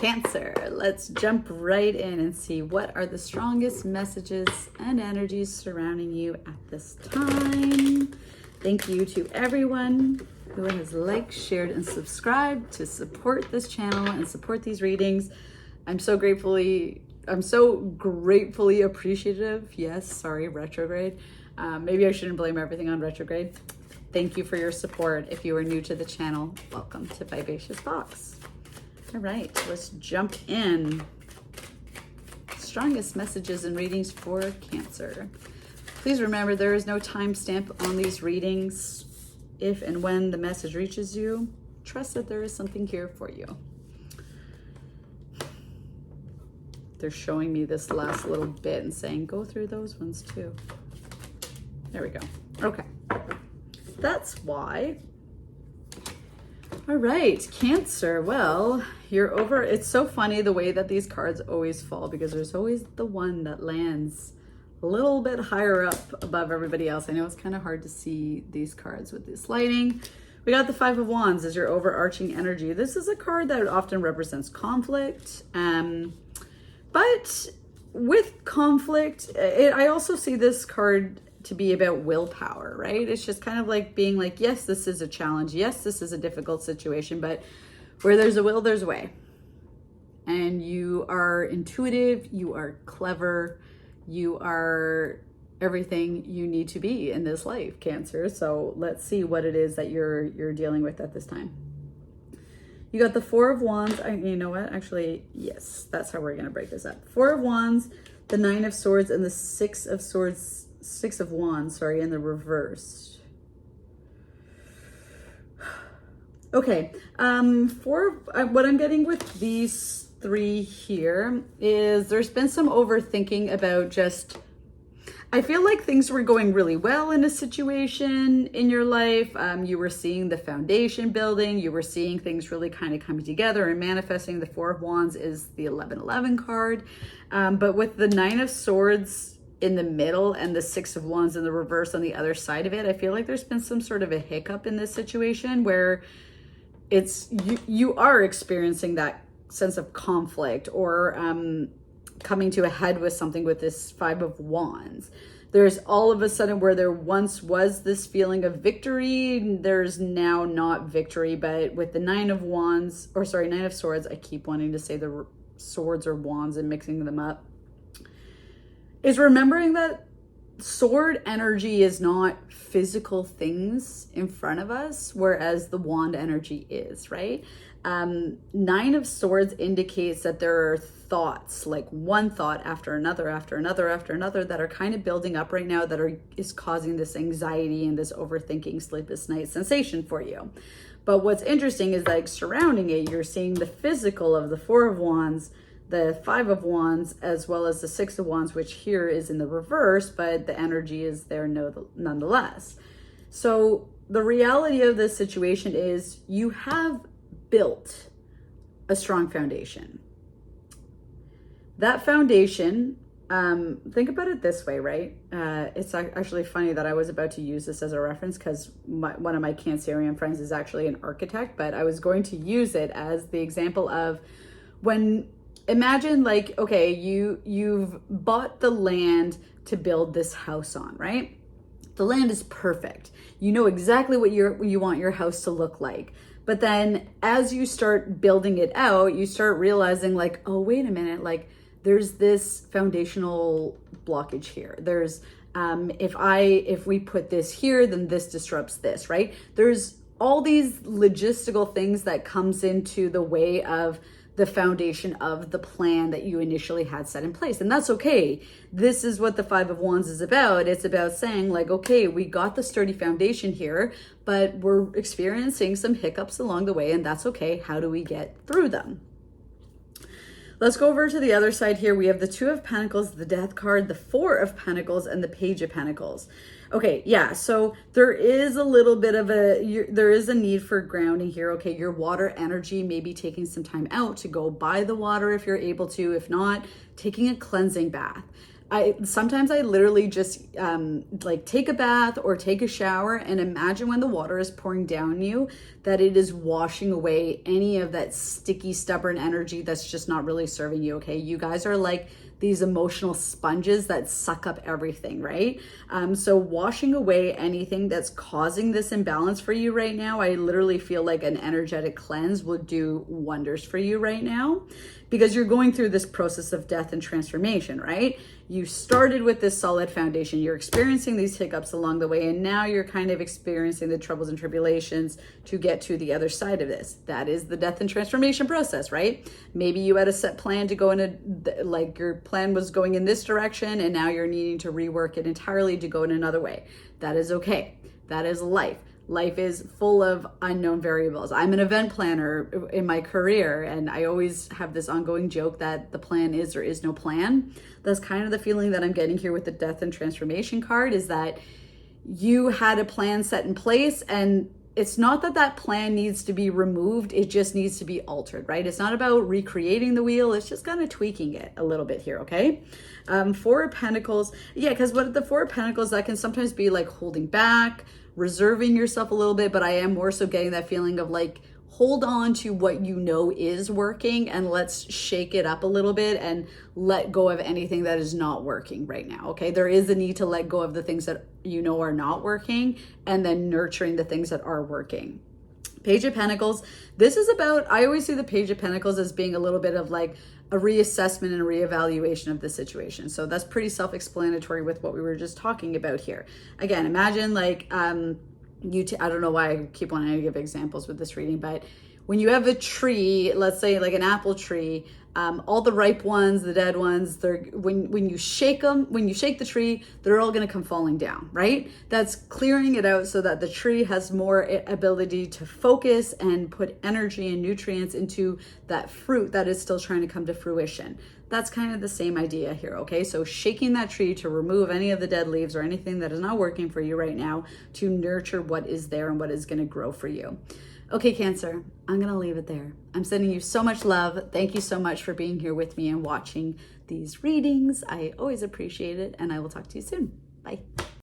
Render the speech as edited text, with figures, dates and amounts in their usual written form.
Cancer, let's jump right in and see what are the strongest messages and energies surrounding you at this time. Thank you to everyone who has liked, shared, and subscribed to support this channel and support these readings. I'm so gratefully appreciative. Yes, sorry, retrograde. Maybe I shouldn't blame everything on retrograde. Thank you for your support. If you are new to the channel, welcome to Vivacious Box. All right, let's jump in. Strongest messages and readings for Cancer. Please remember there is no timestamp on these readings. If and when the message reaches you, trust that there is something here for you. They're showing me this last little bit and saying, go through those ones too. There we go. Okay. That's why. All right, Cancer. Well, you're over. It's so funny the way that these cards always fall, because there's always the one that lands a little bit higher up above everybody else. I know it's kind of hard to see these cards with this lighting. We got the Five of Wands as your overarching energy. This is a card that often represents conflict. But with conflict, I also see this card to be about willpower, right? It's just kind of like being like, yes, this is a challenge. Yes, this is a difficult situation, but where there's a will, there's a way. And you are intuitive, you are clever, you are everything you need to be in this life, Cancer. So let's see what it is that you're dealing with at this time. You got the Four of Wands. You know what? Actually, yes, that's how we're going to break this up. Four of Wands, the Nine of Swords, and the Six of Wands, in the reverse. Okay. What I'm getting with these three here is there's been some overthinking about just, I feel like things were going really well in a situation in your life. You were seeing the foundation building. You were seeing things really kind of coming together and manifesting. The Four of Wands is the 1111 card. But with the Nine of Swords in the middle and the Six of Wands in the reverse on the other side of it, I feel like there's been some sort of a hiccup in this situation where it's you are experiencing that sense of conflict or coming to a head with something with this Five of Wands. There's all of a sudden where there once was this feeling of victory, there's now not victory. But with the Nine of Swords, I keep wanting to say the swords or wands and mixing them up, is remembering that sword energy is not physical things in front of us, whereas the wand energy is, right? Nine of Swords indicates that there are thoughts, like one thought after another, that are kind of building up right now that is causing this anxiety and this overthinking, sleepless night sensation for you. But what's interesting is that surrounding it, you're seeing the physical of the Four of Wands, the Five of Wands, as well as the Six of Wands, which here is in the reverse, but the energy is there nonetheless. So the reality of this situation is you have built a strong foundation. That foundation, think about it this way, right? It's actually funny that I was about to use this as a reference because one of my Cancerian friends is actually an architect, but I was going to use it as the example of when, imagine like, okay, you've bought the land to build this house on, right? The land is perfect. You know exactly what you want your house to look like. But then as you start building it out, you start realizing like, oh, wait a minute, like there's this foundational blockage here. There's, if we put this here, then this disrupts this, right? There's all these logistical things that comes into the way of the foundation of the plan that you initially had set in place. And that's okay. This is what the Five of Wands is about. It's about saying like, okay, we got the sturdy foundation here, but we're experiencing some hiccups along the way, and that's okay. How do we get through them? Let's go over to the other side here. We have the Two of Pentacles, the Death card, the Four of Pentacles, and the Page of Pentacles. Okay, yeah, so there is a little bit of there is a need for grounding here. Okay, your water energy, maybe taking some time out to go by the water if you're able to. If not, taking a cleansing bath. Sometimes I literally just like take a bath or take a shower and imagine when the water is pouring down you that it is washing away any of that sticky, stubborn energy that's just not really serving you. Okay, you guys are like these emotional sponges that suck up everything, right? So washing away anything that's causing this imbalance for you right now, I literally feel like an energetic cleanse will do wonders for you right now, because you're going through this process of death and transformation, right? You started with this solid foundation. You're experiencing these hiccups along the way, and now you're kind of experiencing the troubles and tribulations to get to the other side of this. That is the death and transformation process, right? Maybe you had a set plan to go in like your plan was going in this direction, and now you're needing to rework it entirely to go in another way. That is okay. That is life. Life is full of unknown variables. I'm an event planner in my career, and I always have this ongoing joke that the plan is or is no plan. That's kind of the feeling that I'm getting here with the death and transformation card, is that you had a plan set in place, and it's not that that plan needs to be removed. It just needs to be altered, right? It's not about recreating the wheel. It's just kind of tweaking it a little bit here, okay? Four of Pentacles. Yeah, because what the Four of Pentacles, that can sometimes be like holding back, reserving yourself a little bit, but I am more so getting that feeling of like, hold on to what you know is working, and let's shake it up a little bit and let go of anything that is not working right now. Okay, there is a need to let go of the things that you know are not working, and then nurturing the things that are working. Page of Pentacles. This is about, I always see the Page of Pentacles as being a little bit of like a reassessment and a reevaluation of the situation. So that's pretty self-explanatory with what we were just talking about here. Again, imagine like, I don't know why I keep wanting to give examples with this reading, but when you have a tree, let's say like an apple tree, all the ripe ones, the dead ones, when you shake them, when you shake the tree, they're all going to come falling down, right? That's clearing it out so that the tree has more ability to focus and put energy and nutrients into that fruit that is still trying to come to fruition. That's kind of the same idea here, okay? So shaking that tree to remove any of the dead leaves or anything that is not working for you right now, to nurture what is there and what is going to grow for you. Okay, Cancer, I'm going to leave it there. I'm sending you so much love. Thank you so much for being here with me and watching these readings. I always appreciate it, and I will talk to you soon. Bye.